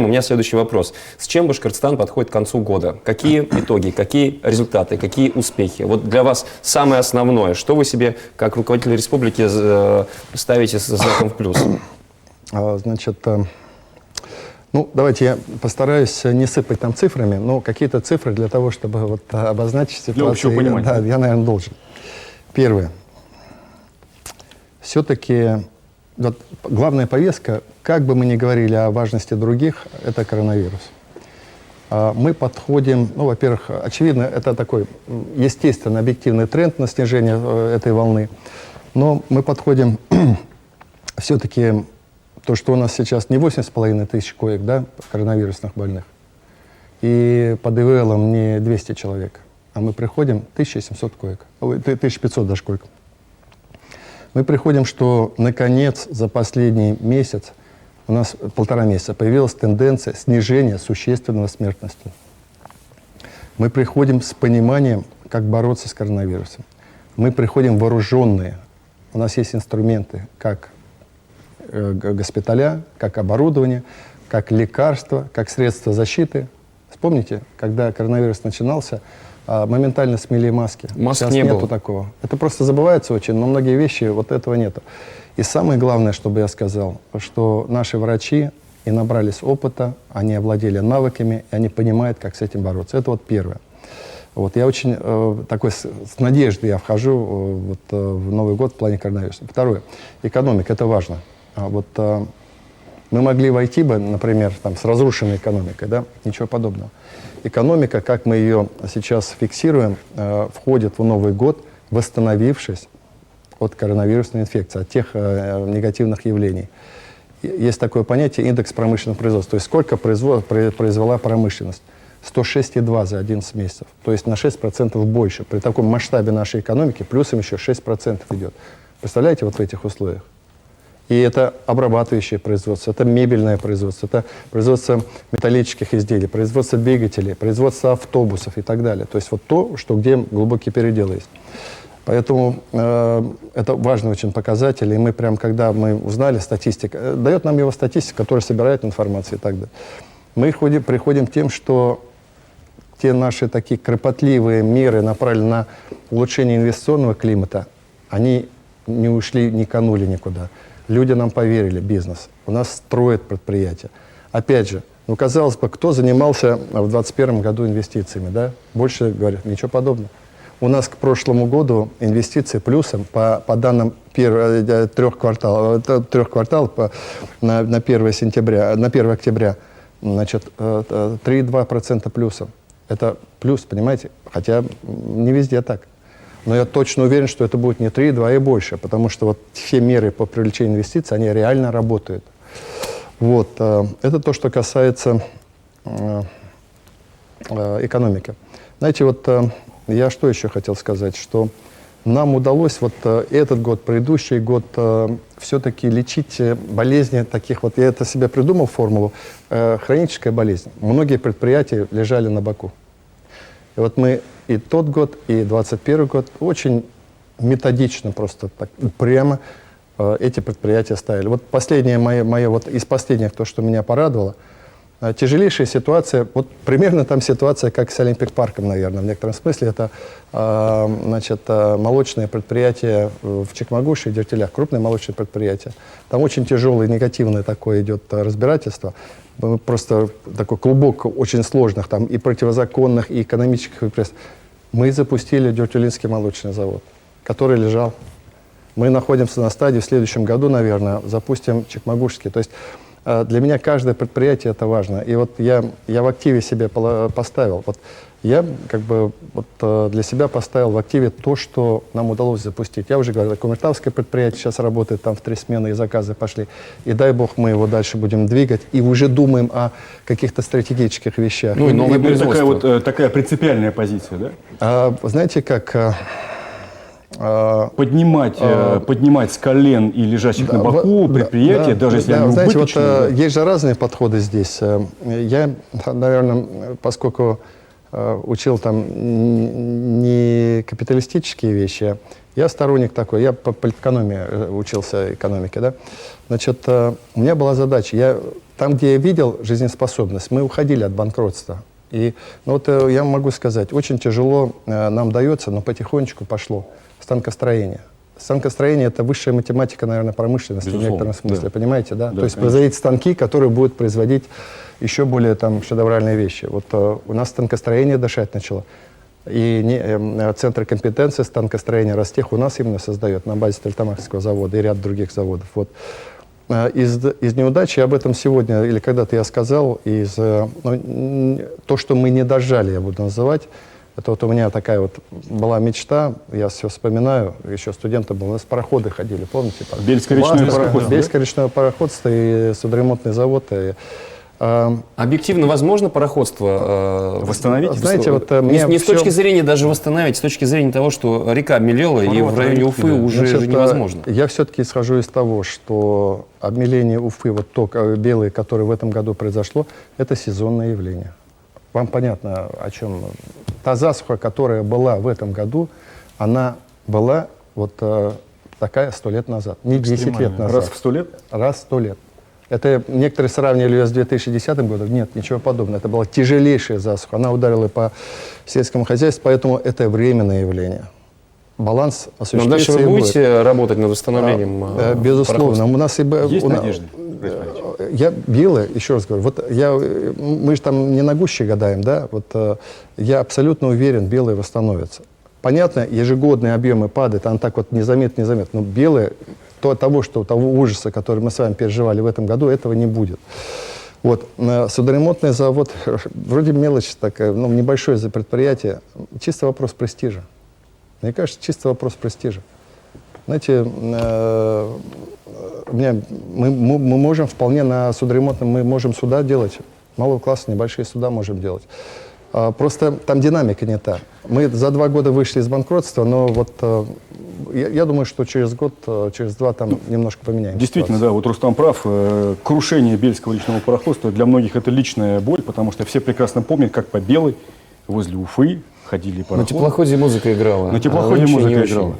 у меня следующий вопрос. С чем Башкортостан подходит к концу года? Какие итоги, какие результаты, какие успехи? Вот для вас самое основное, что вы себе, как руководитель республики, ставите со знаком в плюс? Значит, ну, давайте я постараюсь не сыпать там цифрами, но какие-то цифры для того, чтобы вот обозначить ситуацию. Для общего понимания. Да, я, наверное, должен. Первое. Все-таки вот главная повестка, как бы мы ни говорили о важности других, это коронавирус. Мы подходим, ну, во-первых, очевидно, это такой естественный, объективный тренд на снижение этой волны, но мы подходим все-таки то, что у нас сейчас не 8,5 тысяч коек, да, коронавирусных больных, и под ИВЛом не 200 человек, а мы приходим 1700 коек, 1500 даже коек. Мы приходим, что, наконец, за последний месяц, у нас 1,5 месяца, появилась тенденция снижения существенного смертности. Мы приходим с пониманием, как бороться с коронавирусом. Мы приходим вооруженные. У нас есть инструменты, как госпиталя, как оборудование, как лекарства, как средства защиты. Вспомните, когда коронавирус начинался, моментально смели маски. Маск Сейчас не нету было. такого. Это просто забывается очень, но многие вещи, вот этого нету. И самое главное, чтобы я сказал, что наши врачи и набрались опыта, они овладели навыками, и они понимают, как с этим бороться. Это вот первое. Вот я очень такой с надеждой я вхожу в Новый год в плане коронавируса. Второе. Экономика. Это важно. Мы могли войти бы, например, там, с разрушенной экономикой, да? Ничего подобного. Экономика, как мы ее сейчас фиксируем, входит в Новый год, восстановившись от коронавирусной инфекции, от тех негативных явлений. Есть такое понятие индекс промышленного производства, то есть сколько произвела промышленность. 106,2 за 11 месяцев, то есть на 6% больше. При таком масштабе нашей экономики плюсом еще 6% идет. Представляете, вот в этих условиях? И это обрабатывающее производство, это мебельное производство, это производство металлических изделий, производство двигателей, производство автобусов и так далее. То есть вот то, что где глубокий передел есть. Поэтому это важный очень показатель. И мы прям, когда мы узнали статистику, дает нам его статистика, которая собирает информацию и так далее. Мы приходим к тем, что те наши такие кропотливые меры, направленные на улучшение инвестиционного климата, они не ушли, не канули никуда. Люди нам поверили, бизнес. У нас строят предприятия. Опять же, ну, казалось бы, кто занимался в 2021 году инвестициями, да? Больше, говорят, ничего подобного. У нас к прошлому году инвестиции плюсом по данным трех кварталов на 1 сентября, на 1 октября, значит, 3,2% плюсом. Это плюс, понимаете? Хотя не везде так. Но я точно уверен, что это будет не 3,2 и больше, потому что вот все меры по привлечению инвестиций, они реально работают. Вот. Это то, что касается экономики. Знаете, вот я что еще хотел сказать, что нам удалось вот этот год, предыдущий год все-таки лечить болезни таких вот, я это себе придумал формулу, хроническая болезнь. Многие предприятия лежали на боку. И вот мы и тот год, и 2021 год очень методично, просто так упрямо эти предприятия ставили. Вот последнее мое вот из последних, то, что меня порадовало, тяжелейшая ситуация, вот примерно там ситуация, как с Олимпик-парком, наверное, в некотором смысле. Это, значит, молочное предприятие в Чекмагуше и Дертелях, крупное молочное предприятие. Там очень тяжелое, негативное такое идет разбирательство. Просто такой клубок очень сложных, там и противозаконных, и экономических репрессий. Мы запустили Дертюлинский молочный завод, который лежал. Мы находимся на стадии, в следующем году, наверное, запустим Чекмагушский. То есть для меня каждое предприятие это важно. И вот я в активе себе поставил. Вот я как бы вот для себя поставил в активе то, что нам удалось запустить. Я уже говорил, Кумертавское предприятие сейчас работает, там в 3 смены и заказы пошли. И дай бог мы его дальше будем двигать. И уже думаем о каких-то стратегических вещах. Ну, и такая принципиальная позиция, да? Знаете, как... поднимать с колен и лежащих на боку предприятия, даже если они знаете, убыточные. вот, есть же разные подходы здесь. Я, наверное, поскольку учил там не капиталистические вещи, я сторонник такой, я по политэкономии учился экономике, да. Значит, у меня была задача, я там, где я видел жизнеспособность, мы уходили от банкротства. И ну, вот я могу сказать, очень тяжело нам дается, но потихонечку пошло станкостроение. Станкостроение – это высшая математика, наверное, промышленности в некотором смысле, да. понимаете, да? Да, То есть конечно. производить станки, которые будут производить еще более там шедевральные вещи. Вот у нас станкостроение дышать начало. И центр компетенции станкостроения Ростех у нас именно создает на базе Стальтамакского завода и ряд других заводов. Вот. Из неудачи, об этом сегодня или когда-то я сказал, то, что мы не дожали, я буду называть, это вот у меня такая вот была мечта, я все вспоминаю, еще студентом был, у нас пароходы ходили, помните? Бельское речное пароходство, да? Бельское речное пароходство и судоремонтный завод. Объективно возможно пароходство восстановить? Знаете, вот не с точки зрения даже восстановить, с точки зрения того, что река мелела, и в районе Уфы уже же невозможно. Я все-таки исхожу из того, что обмеление Уфы, вот то белое, которое в этом году произошло, это сезонное явление. Вам понятно, о чем? Та засуха, которая была в этом году, она была вот такая 100 лет назад, не 10 лет назад. Раз в 100 лет? Раз в 100 лет. Это некоторые сравнивали ее с 2010 годом. Нет, ничего подобного. Это была тяжелейшая засуха. Она ударила по сельскому хозяйству, поэтому это временное явление. Баланс Но осуществится. дальше вы и будет. будете работать над восстановлением Безусловно. У нас Есть надежда? я белый, еще раз говорю, вот мы же там не на гуще гадаем, да? Вот я абсолютно уверен, белые восстановятся. Понятно, ежегодные объемы падают, она так вот незаметно, но белые, того ужаса, который мы с вами переживали в этом году, этого не будет. Вот, судоремонтный завод, вроде мелочь такая, небольшое предприятие, чисто вопрос престижа. Мне кажется, чисто вопрос престижа. Знаете, мы можем вполне на судоремонтном, мы можем суда делать, малого класса, небольшие суда можем делать. Просто там динамика не та. Мы за 2 года вышли из банкротства, но вот я думаю, что через год, через 2 там немножко поменяем. Действительно, да, вот Рустам прав. Крушение Бельского речного пароходства для многих это личная боль, потому что все прекрасно помнят, как по Белой возле Уфы ходили пароходы. На теплоходе музыка играла. На теплоходе музыка играла.